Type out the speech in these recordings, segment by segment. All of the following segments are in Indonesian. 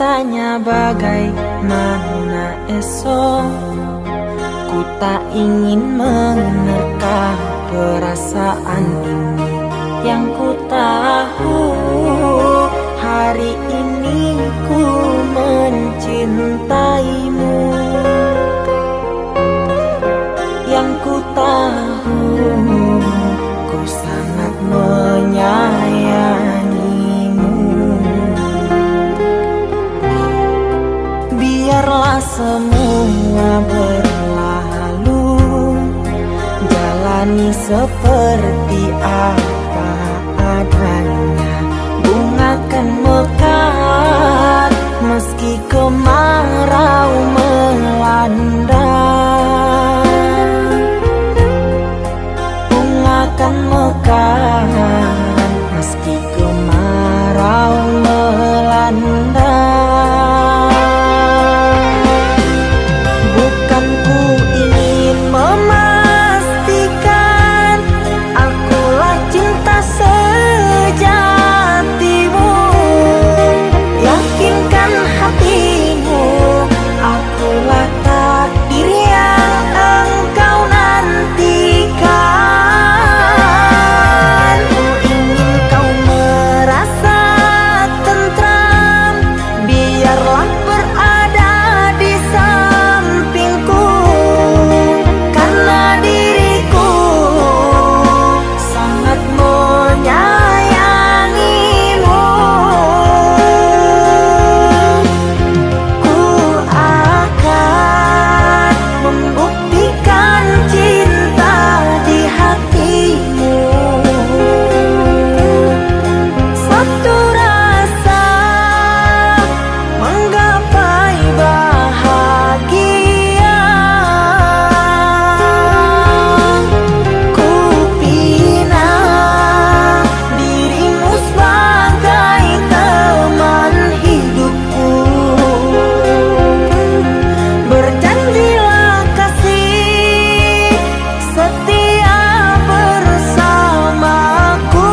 bertanya bagaimana esok. Ku tak ingin menerka perasaan ini. Yang ku tahu hari ini ku mencintaimu. Yang ku tahu ku sangat menyayangimu. Biarlah semua berlalu, jalani seperti apa adanya. Bunga kan mekar meski kemarau melanda. Bunga kan mekar meski kemarau melanda. Bukan ku ingin memastikan akulah cinta sejatimu. Yakinkan hatimu, akulah takdir yang engkau nantikan. Ku ingin kau merasa tentram, biarlah berada di sampingku. Karena diriku sangat menyayangimu. Ku akan membuktikan cinta di hatimu. Satu rasa menggapai bahagia. Ku pinang dirimu sebagai teman hidupku. Berjanjilah kasih setia bersamaku.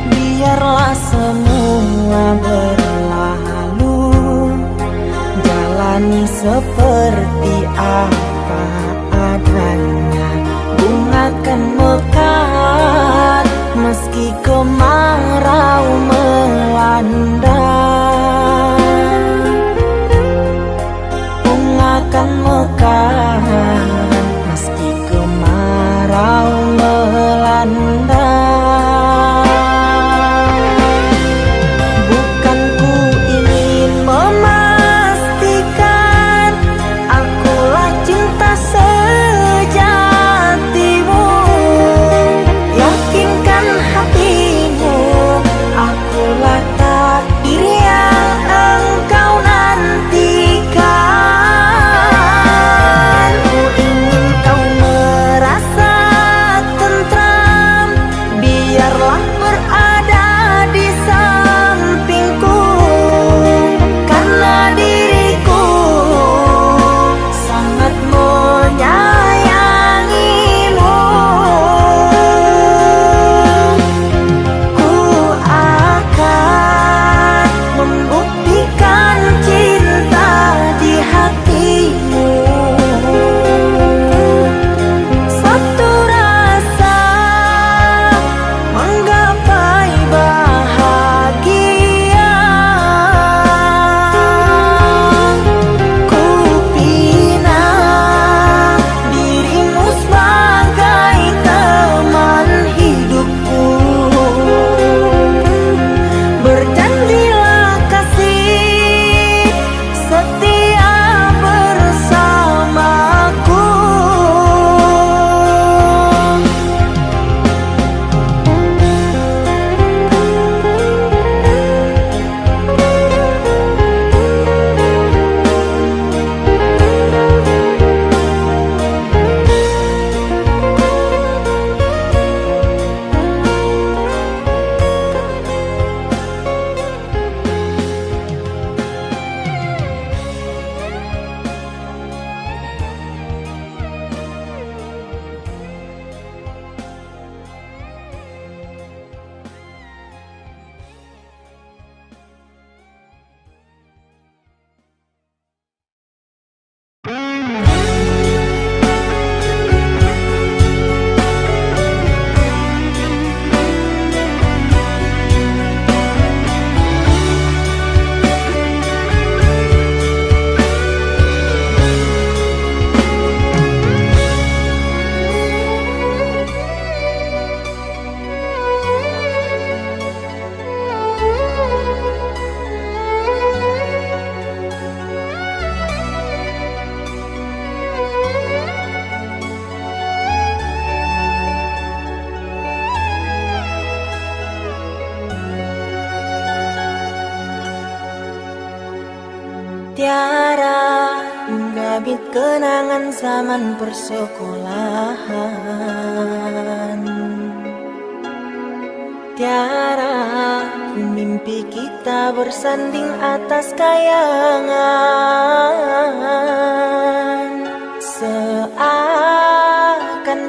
Biarlah semua berlalu, jalani seperti apa adanya. Bunga kan mekar meski kemarau melanda. Bunga kan mekar meski kemarau melanda. Bukan ku ingin memastikan akulah cinta sejatimu. Yakinkan hatimu, akulah takdir Tiara menggabit kenangan zaman persekolahan. Tiara mimpi kita bersanding atas kayangan. Seakan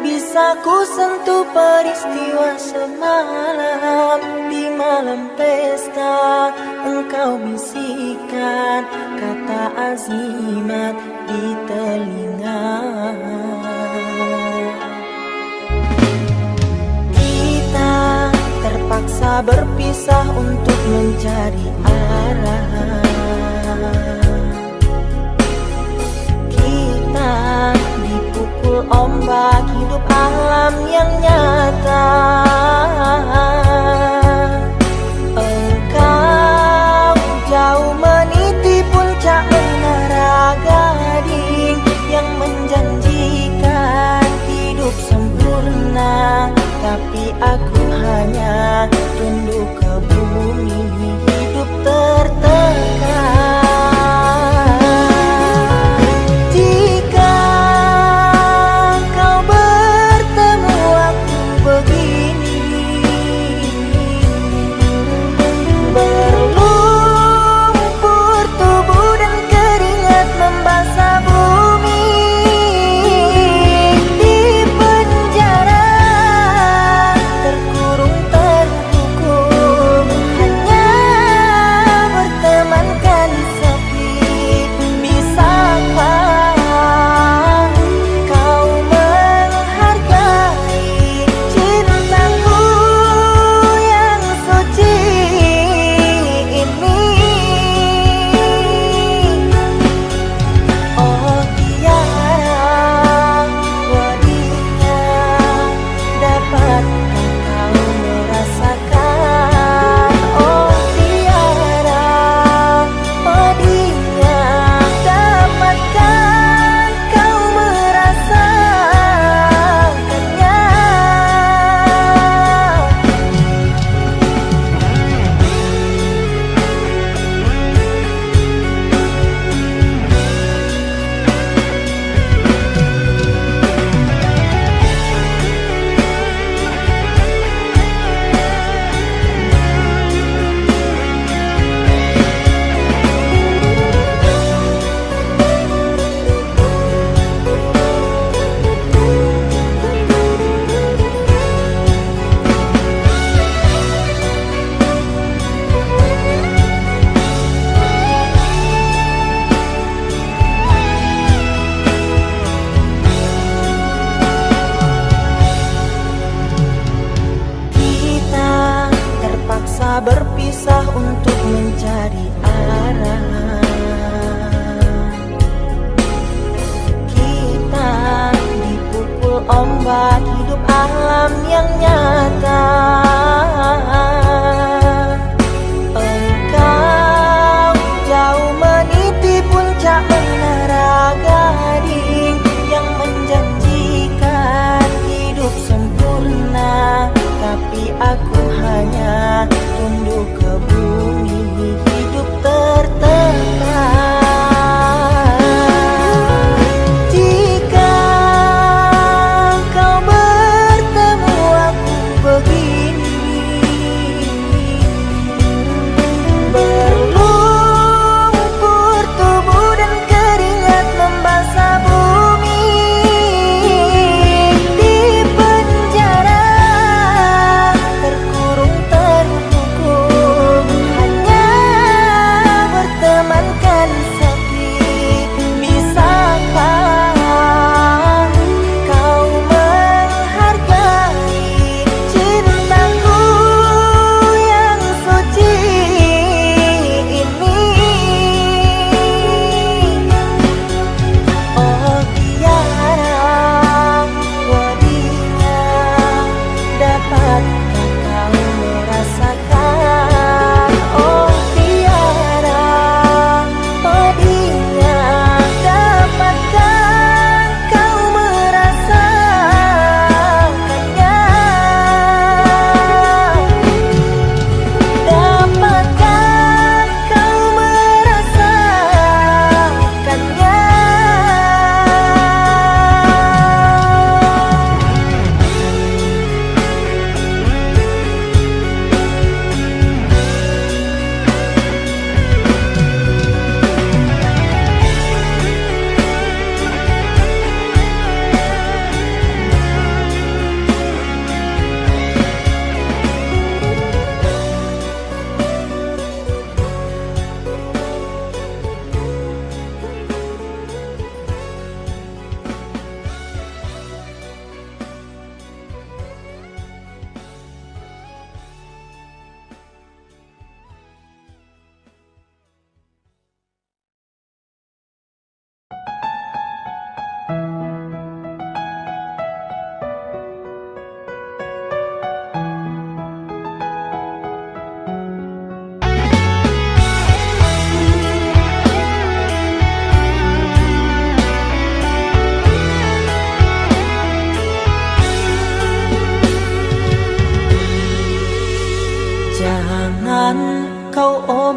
bisa ku sentuh peristiwa semalam. Di malam pesta engkau bisikan kata azimat di telinga. Kita terpaksa berpisah untuk mencari arah. Kita dipukul ombak hidup alam yang nyata. Engkau jauh meniti puncak menara gading yang menjanjikan hidup sempurna, tapi aku hanya tunduk ke bumi, hidup tertekan. Jika kau bertemu aku begini, berlumpur tubuh dan keringat membasah bumi. Di penjara terkurung terhukum, hanya bertemankan sepi. Bisakah kau menghargai cintaku yang suci ini? Oh Tiara, wadinya, dapatkah kau merasakan? Oh Tiara, wadinya, dapatkah kau merasakannya? Kita terpaksa berpisah untuk mencari arah. Kita dipukul ombak hidup alam yang nyata. Engkau jauh meniti puncak menara gading yang menjanjikan hidup sempurna, tapi aku hanya tunduk ke bumi, hidup tertekan. Jika kau bertemu aku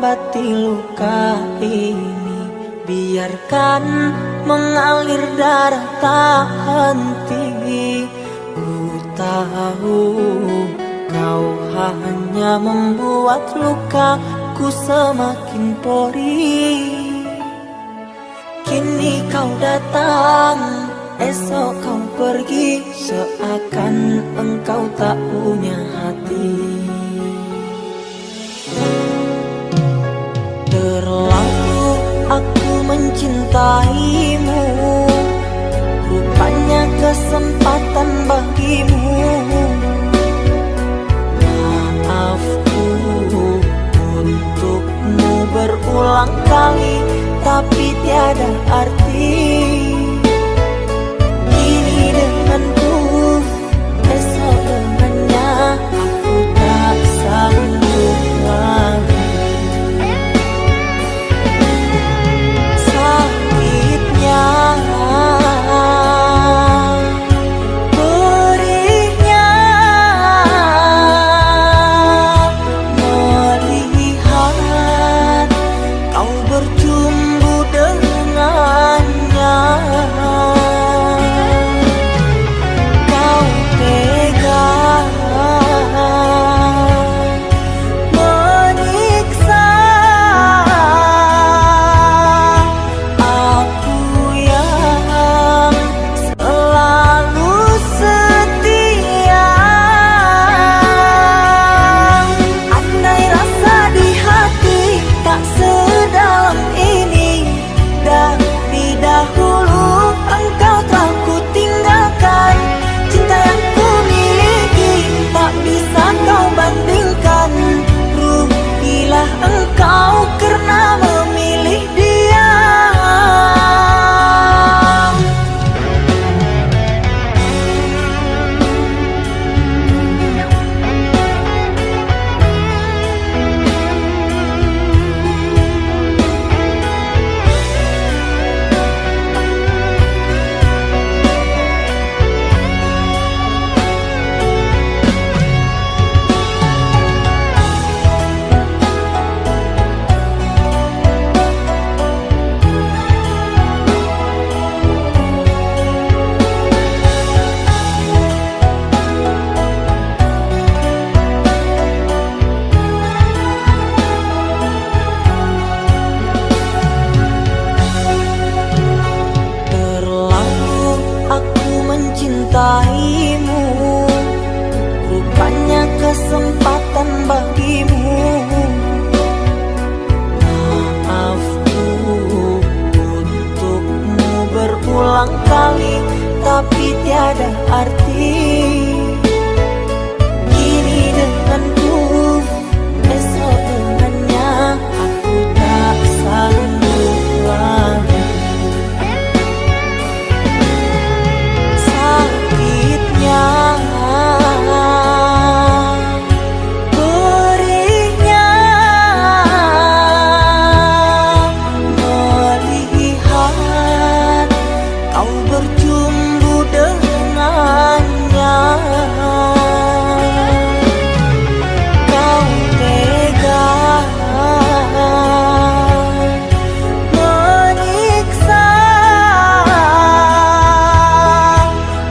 obati luka ini, biarkan mengalir darah tak henti. Ku tahu kau hanya membuat lukaku semakin perih. Kini kau datang, esok kau pergi, seakan engkau tak punya hati. Terlalu aku mencintaimu, rupanya kesempatan bagimu. Maafku untukmu berulang kali, tapi tiada arti. Kini denganku, esok dengannya, aku tak sanggup lagi. Sakitnya, perihnya, melihat kau bercumbu dengannya. Kau tega menyiksa aku yang selalu setia. Andai rasa di hati tak sedalam ini, dari dahulu engkau telah ku tinggalkan. Cinta yang ku miliki tak bisa kau bandingkan. Rugilah engkau karena memilih dia. Terlalu aku mencintaimu, rupanya kesempatan bagimu. Maafku untukmu berulang kali, tapi tiada arti. Kini denganku, esok dengannya, aku tak sanggup lagi. Sakitnya, perihnya, melihat kau bercumbu dengannya. Kau tega menyiksa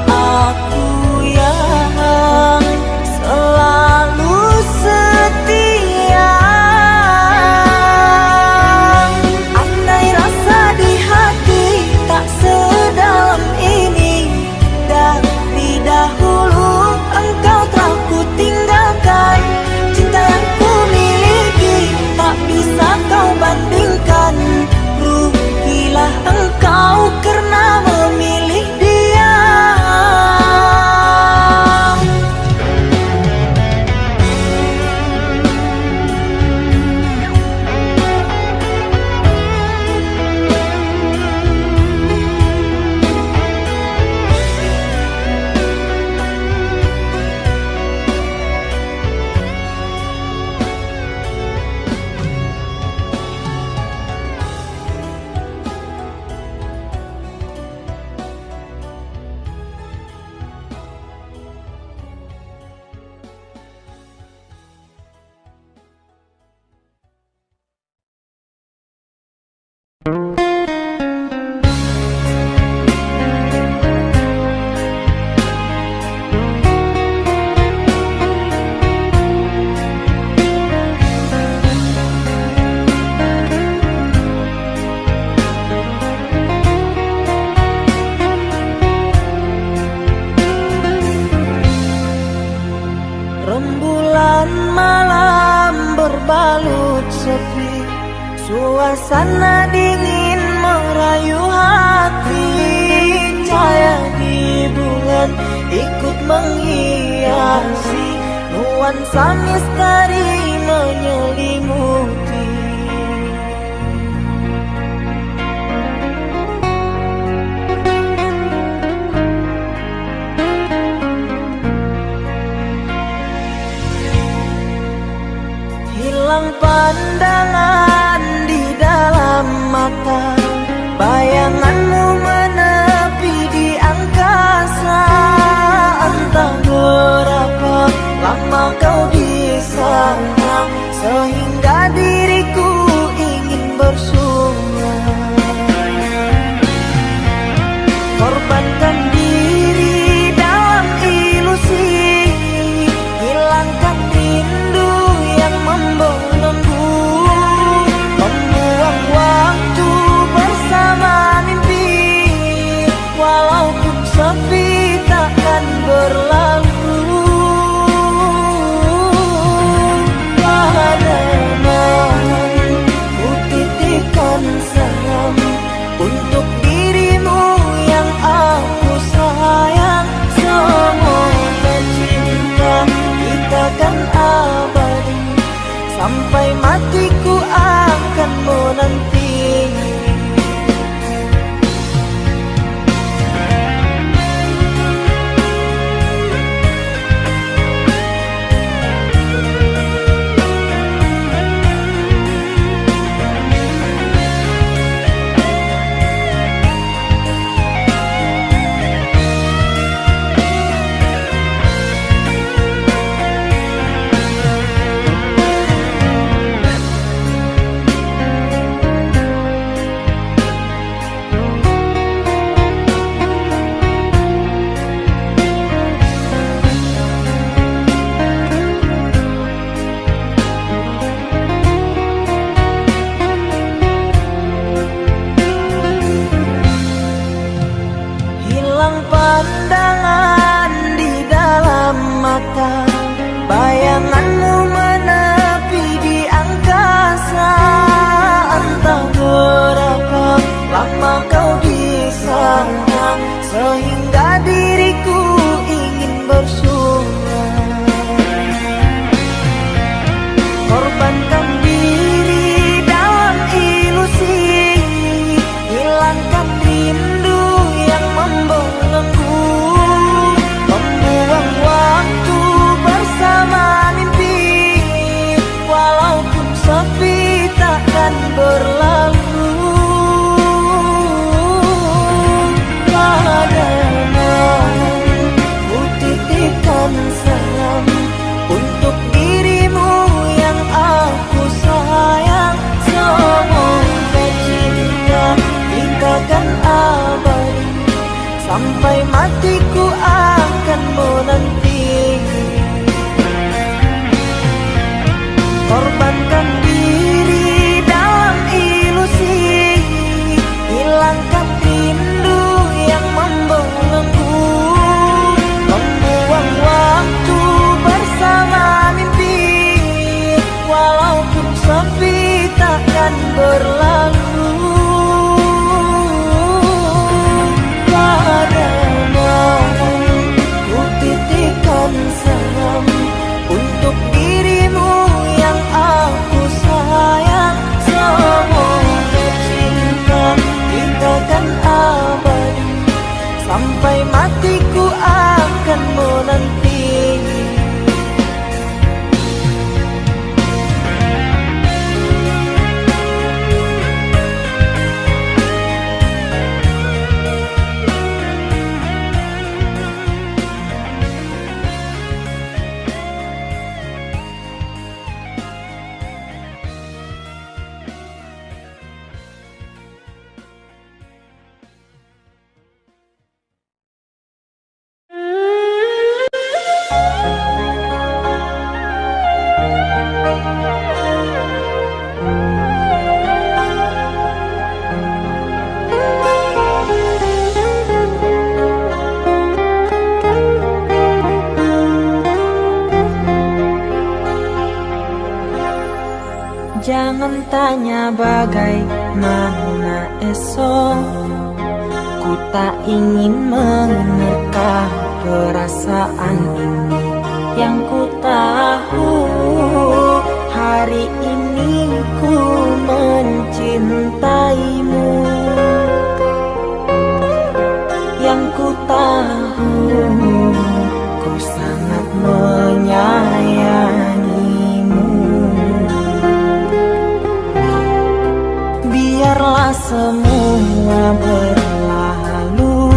aku yang selalu setia. Andai rasa di hati tak sedalam ini, dari dahulu engkau telah ku tinggalkan. Cinta yang ku miliki tak bisa kau bandingkan. Rugilah engkau karena memilih dia. terbalut sepi, suasana dingin merayu hati. Cahaya di bulan ikut menghiasi, nuansa misteri menyelimuti. Hilang pandangan di dalam mata, bayanganmu menepi di angkasa. Entah berapa lama kau di sana, sehingga diriku ingin bersunat. Korbankan diri dalam ilusi, hilangkan rindu yang membelenggu, membuang waktu bersama mimpi. Walaupun sepi takkan berlalu. Pada malam ku titipkan salam untuk dirimu yang aku sayang. Semoga cinta kita kan abadi, sampai matiku akan menanti. Jangan tanya bagaimana esok, ku tak ingin menerka perasaan ini. Yang ku tahu hari ini ku mencintaimu. Yang ku tahu ku sangat menyayangimu. Biarlah semua berlalu,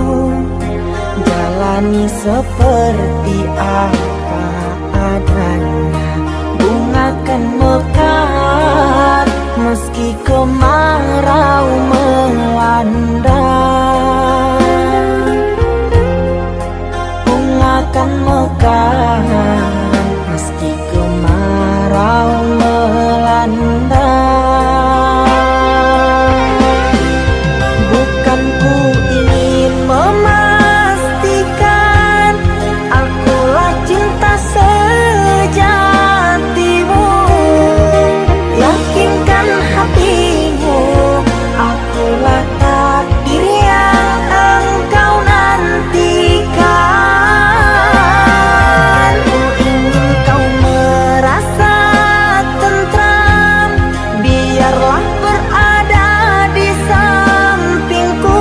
jalani seperti apa adanya. Bunga kan mekar meski kemarau melanda. Bunga kan mekar meski kemarau melanda. Bukan ku ingin memastikan akulah cinta sejatimu. Yakinkan hatimu, akulah takdir yang engkau nantikan. Ku ingin kau merasa tentram, biarlah berada di sampingku.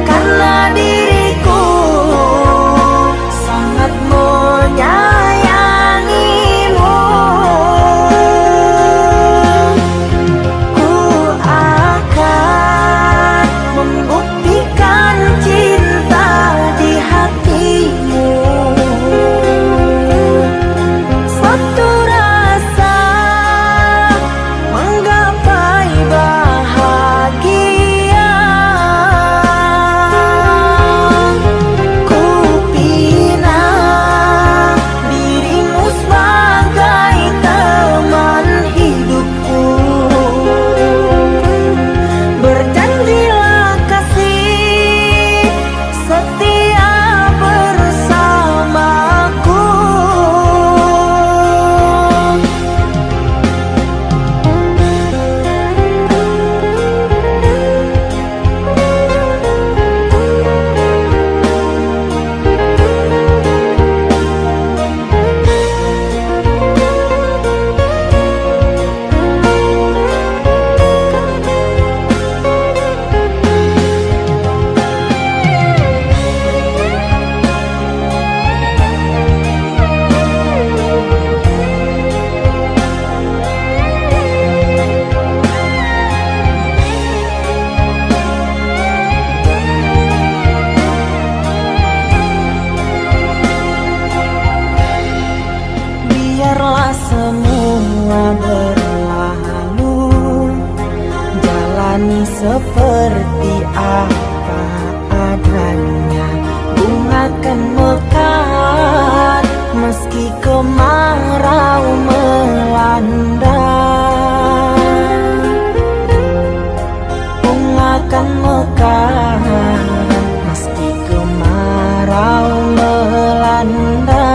Karena diriku sangat menyayangimu. Ku akan membuktikan cinta di hatimu. Suatu rasa menggapai bahagia. Ku pinang dirimu sebagai teman hidupku. Berjanjilah kasih setia bersamaku. Biarlah semua berlalu, jalani seperti apa adanya. Bunga kan mekar meski kemarau melanda. Bunga kan mekar meski kemarau melanda.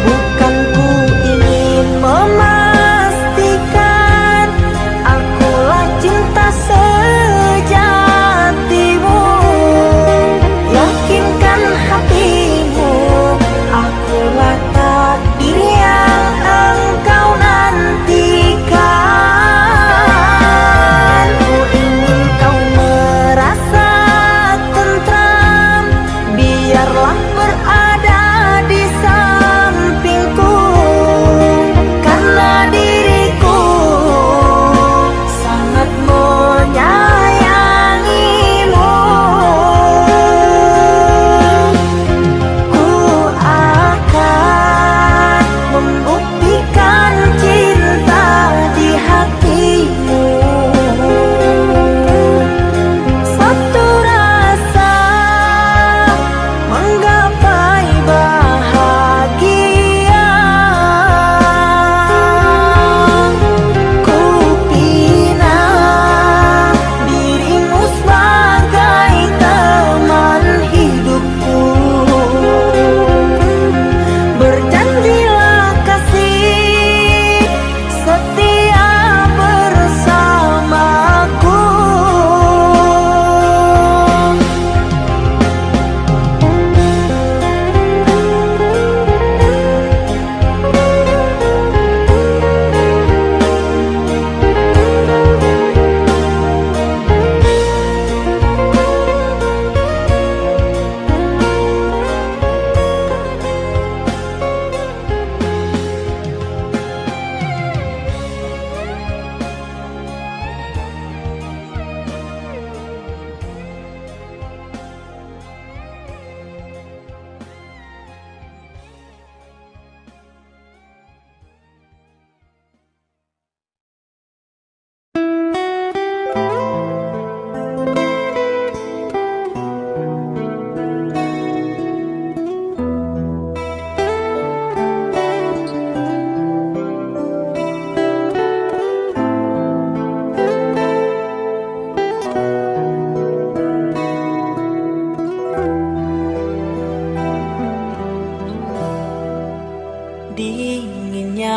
Bukan ku ingin memastikan akulah cinta sejatimu. Yakinkan hatimu, akulah takdir yang engkau nantikan.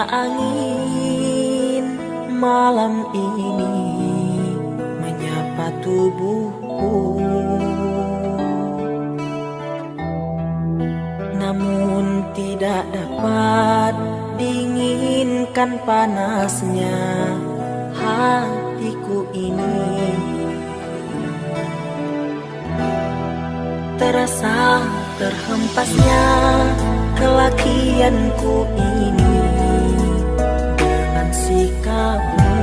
angin malam ini menyapa tubuhku, namun tidak dapat dinginkan panasnya hatiku ini. Terasa terhempasnya kelakianku ini dengan sikapmu.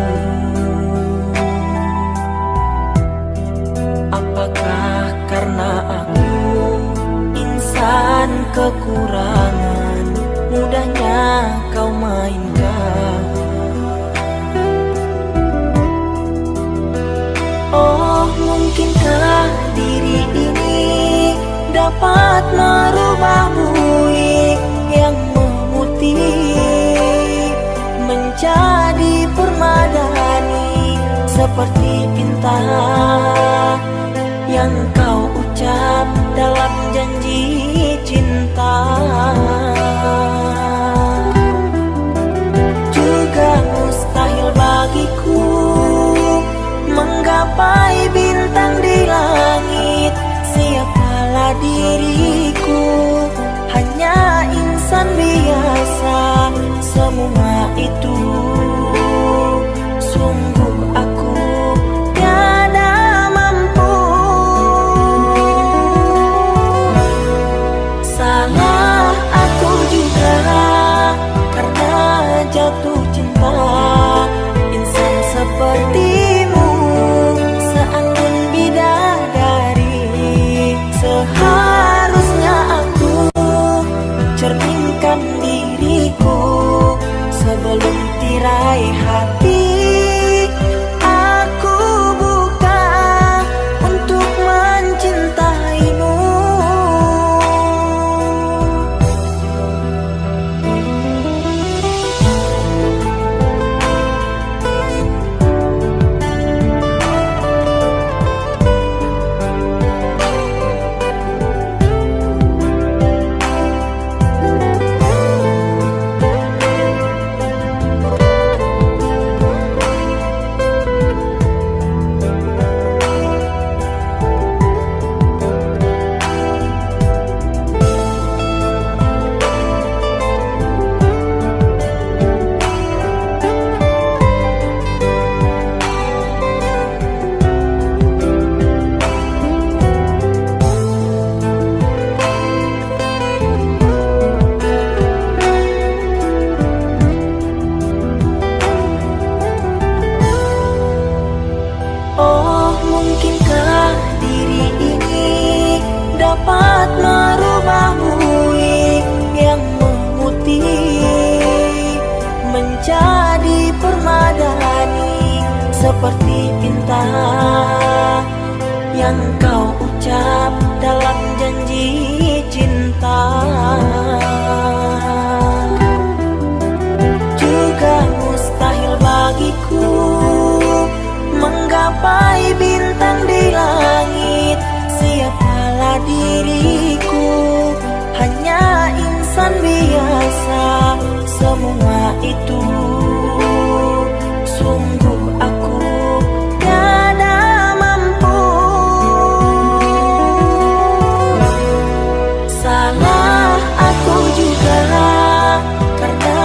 Apakah karena aku insan kekurangan, mudahnya kau mainkan? Oh, mungkinkah diri ini dapat merubah buih yang memutih menjadi permadani, seperti bintang yang kau ucap dalam janji cinta. Juga mustahil bagiku menggapai bintang di langit. Siapalah diriku, hanya insan biasa. Semua itu sungguh aku tiada mampu. Salah aku juga karena jatuh cinta insan sepertimu, seanggun bidadari. Seharusnya aku cerminkan diriku sebelum tirai hati aku buka untuk mencintaimu. Dapat merubah buih yang memutih menjadi permadani, seperti bintang yang kau ucap dalam janji cinta. Juga mustahil bagiku menggapai bintang di langit. Siapalah diriku, hanya insan biasa. Semua itu sungguh aku tiada mampu. Salah aku juga karena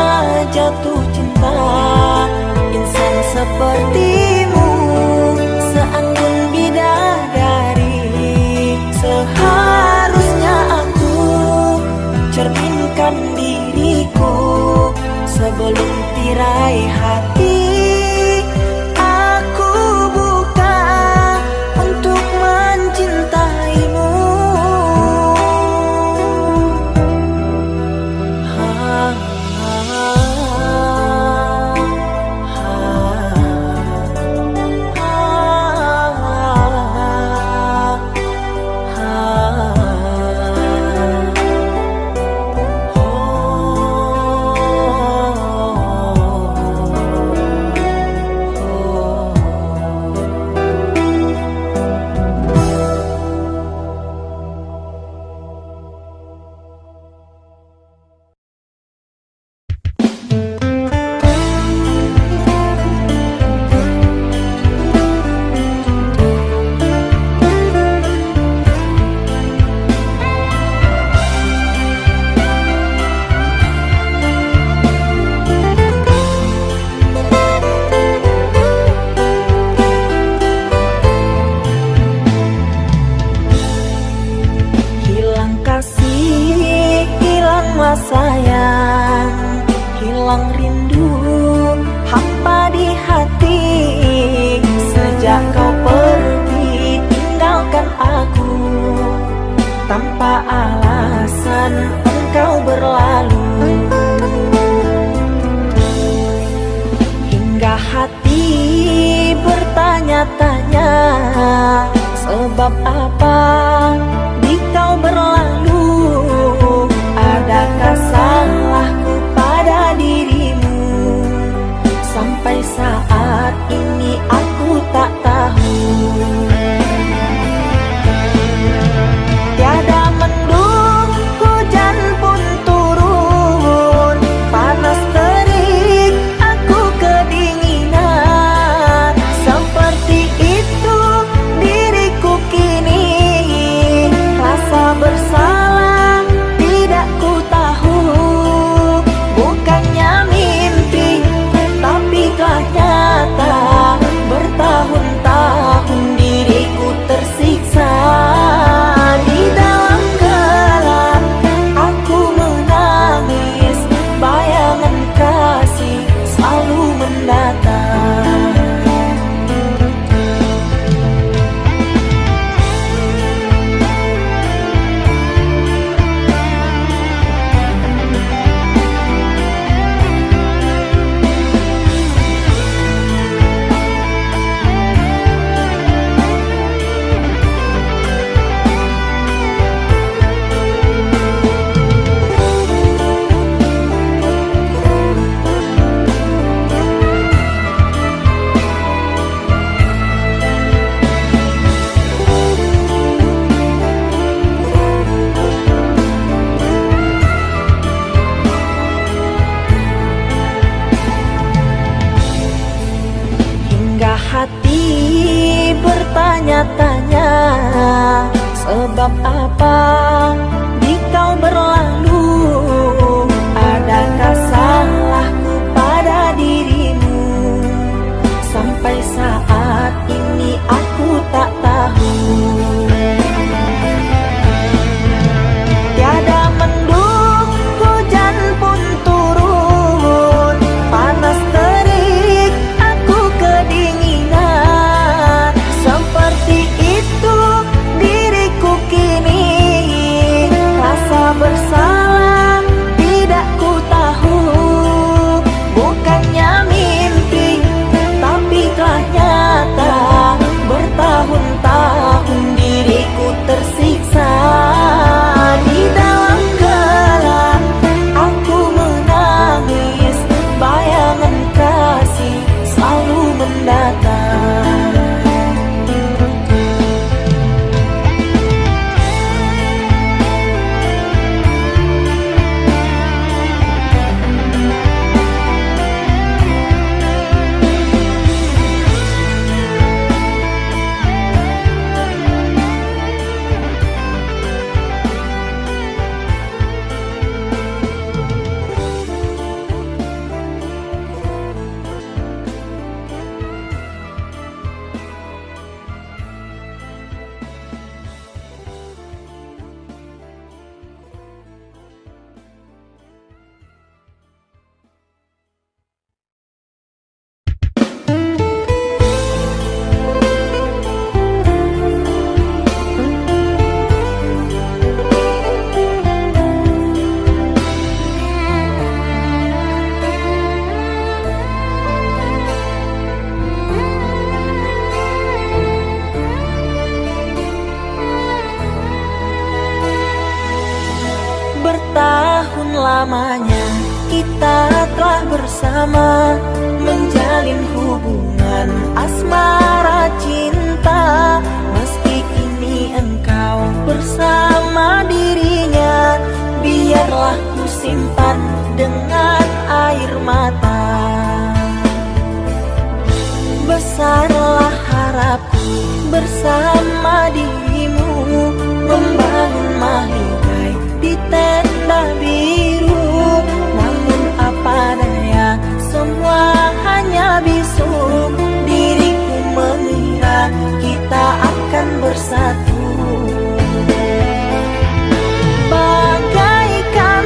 jatuh cinta insan sepertimu, seanggun bidadari. Seharusnya aku cerminkan diriku sebelum tirai hati aku buka untuk mencintaimu. semua sayang, hilang rindu, hampa di hati. Sejak kau pergi tinggalkan aku, tanpa alasan engkau berlalu. Hingga hati bertanya-tanya, sebab apa di kau berlalu? Adakah salahku pada dirimu? Sampai saat ini aku tak tahu. Tiada mendung, hujan pun turun, panas terik, aku kedinginan. Seperti itu diriku kini, rasa bersalah tidak ku tahu. Bukannya mimpi, tapi telah nyata. Bertahun-tahun diriku tersiksa. Di dalam gelap aku menangis, bayangan kasih selalu mendatang. Hati bertanya-tanya, sebab apa di kau berlalu? Adakah salahku pada dirimu? Sampai saat ini aku tak tahu. Tiada mendung, hujan pun turun, panas terik, aku kedinginan. Seperti itu diriku kini, rasa bersalah tidak ku tahu. Bukannya mimpi, tapi telah nyata. Bertahun-tahun diriku tersiksa. Di dalam gelap aku menangis, bayangan kasih selalu mendatang. Bertahun lamanya kita telah bersama, menjalin hubungan asmara cinta. Meski kini engkau bersama dirinya, biarlah ku simpan dengan air mata. Besarlah harapku bersama dirimu, membangun mahligai di tenda biru. Namun apa daya, semua hanya bisu. Diriku mengira kita akan bersatu, bagaikan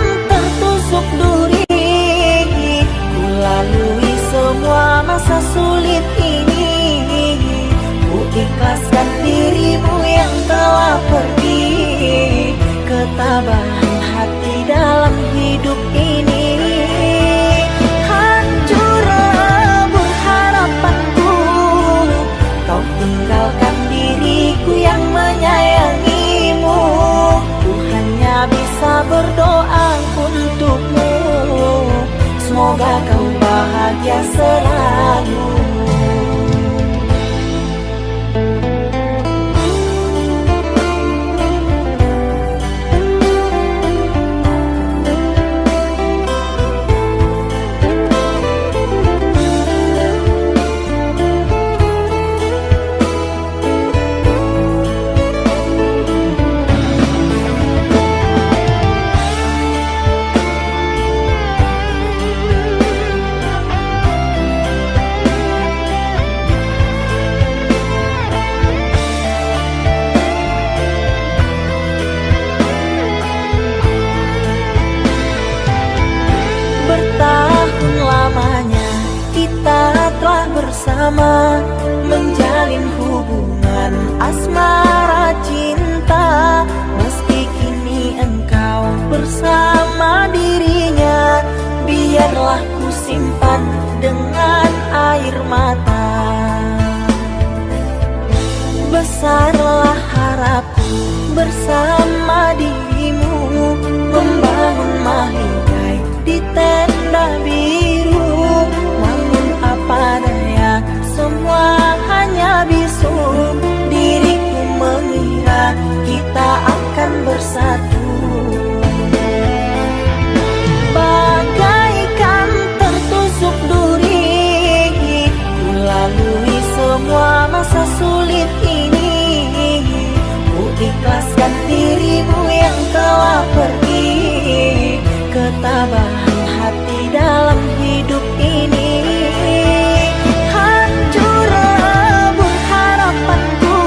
ketabahan hati dalam hidup ini. Hancur lebur harapanku, kau tinggalkan diriku yang menyayangimu. Ku hanya bisa berdoa untukmu, semoga kau bahagia selalu. Bertahun lamanya kita telah bersama, menjalin hubungan asmara cinta. Meski kini engkau bersama dirinya, biarlah ku simpan dengan air mata. Besarlah harapku bersama dirimu, membangun mahligai di tenda biru. Namun apa daya, semua hanya bisu. Diriku mengira kita akan bersatu, bagaikan tertusuk duri. Ku lalui semua masa sulit ini, ku ikhlaskan dirimu yang telah pergi. Ketabahan hati dalam hidup ini. Hancur lebur harapanku,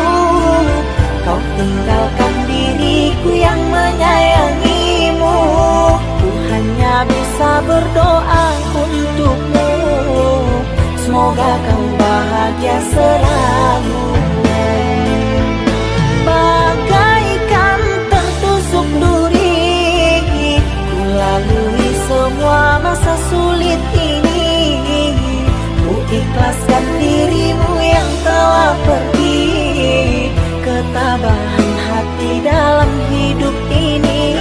kau tinggalkan diriku yang menyayangimu. Ku hanya bisa berdoa untukmu, semoga kau bahagia selalu. Bagaikan tertusuk duri, ku lalui semua masa sulit ini. Ku ikhlaskan dirimu yang telah pergi. Ketabahan hati dalam hidup ini.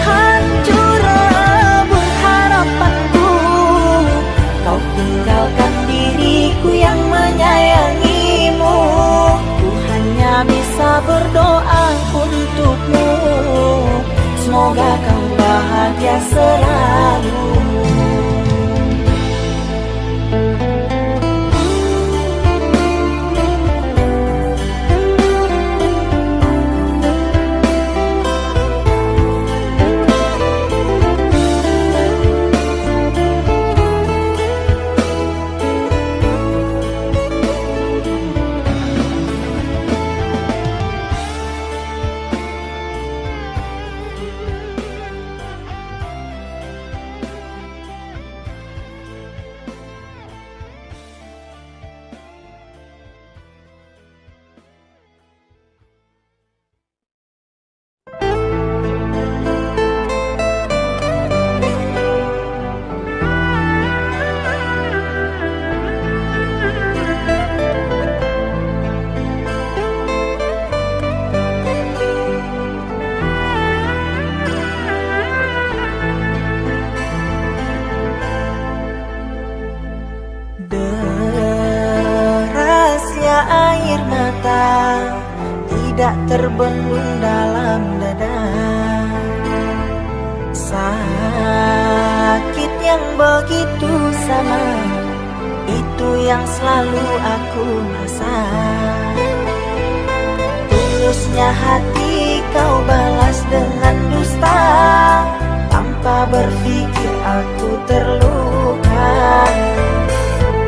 Hancur lebur harapanku, kau tinggalkan diriku yang menyayangimu. Ku hanya bisa berdoa untukmu, semoga kau bahagia selalu. Tidak terbendung dalam dada, sakit yang begitu sama, itu yang selalu aku rasa. Tulusnya hati kau balas dengan dusta, tanpa berpikir aku terluka.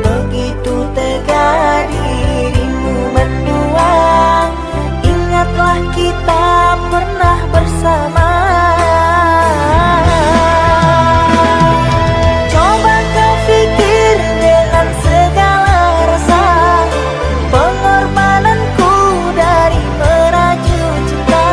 Begitu tega dirimu mendua, ingatlah kita pernah bersama. Coba kau pikir dengan segala rasa, pengorbananku dari merajut cinta.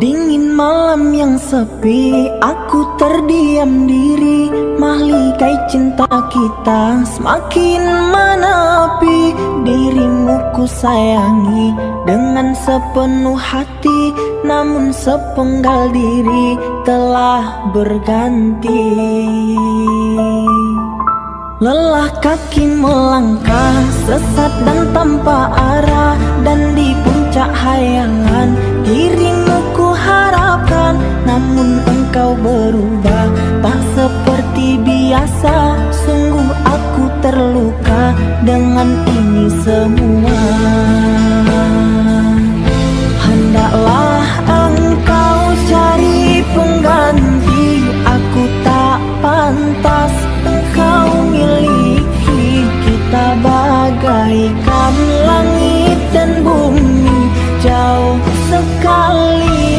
Dingin malam yang sepi, aku terdiam diri. Mahligai cinta kita semakin menepi. Dirimu ku sayangi dengan sepenuh hati, namun sepenggal diri telah berganti. Lelah kaki melangkah, sesat dan tanpa arah, dan di puncak hayangan dirimu ku harapkan. Namun engkau berubah, tak seperti biasa. Sungguh aku terluka dengan ini semua. Hendaklah engkau cari pengganti, aku tak pantas engkau miliki. Kita bagaikan langit dan bumi, jauh sekali.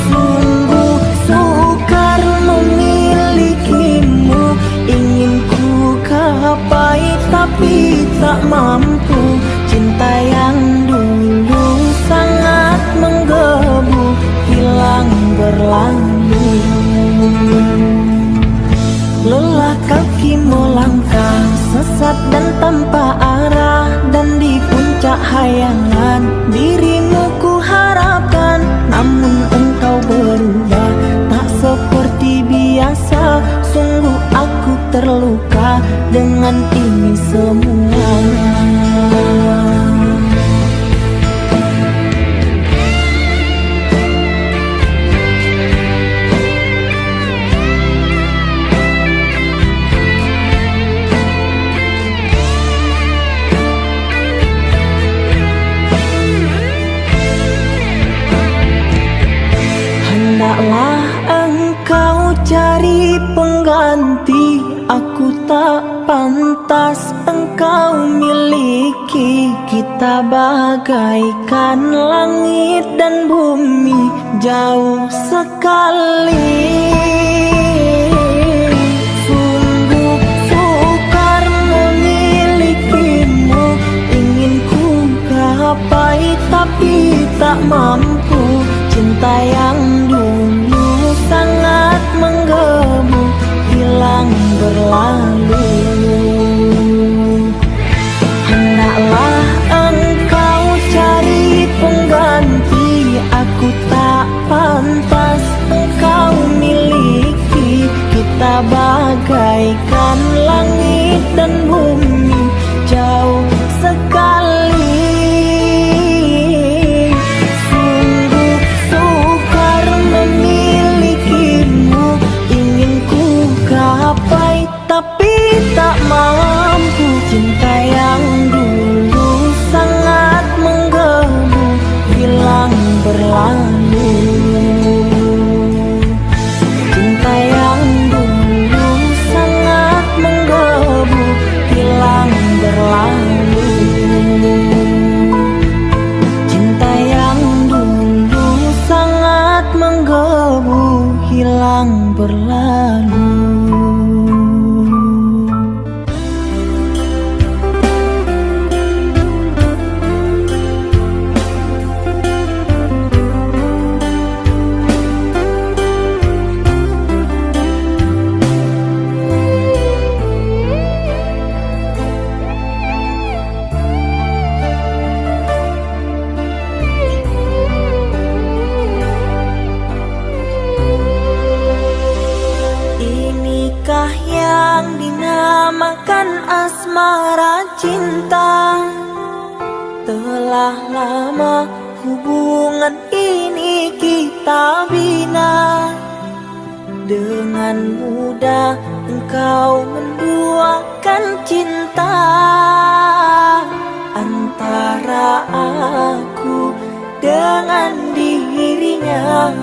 Sungguh sukar memilikimu, ingin ku gapai tapi tak mampu. Cinta yang dulu sangat menggebu, hilang berlalu. Lelah kaki melangkah, sesat dan tanpa arah, dan di puncak hayangan dirimu ku harapkan. Namun engkau berubah, tak seperti biasa. Sungguh aku terluka dengan ini semua. Hendaklah engkau cari pengganti, aku tak pantas engkau miliki. Kita bagaikan langit dan bumi, jauh sekali. Sungguh sukar memilikimu, ingin ku gapai tapi tak mampu. Cinta yang dulu sangat menggebu, hilang berlalu. Hendaklah engkau cari pengganti, aku tak pantas engkau miliki. Kita bagaikan langit dan bumi, jauh sekali. Tapi tak mampu. Cinta yang dulu sangat menggebu, hilang berlalu. Cinta yang dulu sangat menggebu, hilang berlalu. Cinta yang dulu sangat menggebu, hilang berlalu. Inikah yang dinamakan asmara cinta? Telah lama hubungan ini kita bina. Dengan mudah engkau menduakan cinta antara aku dengan dirinya.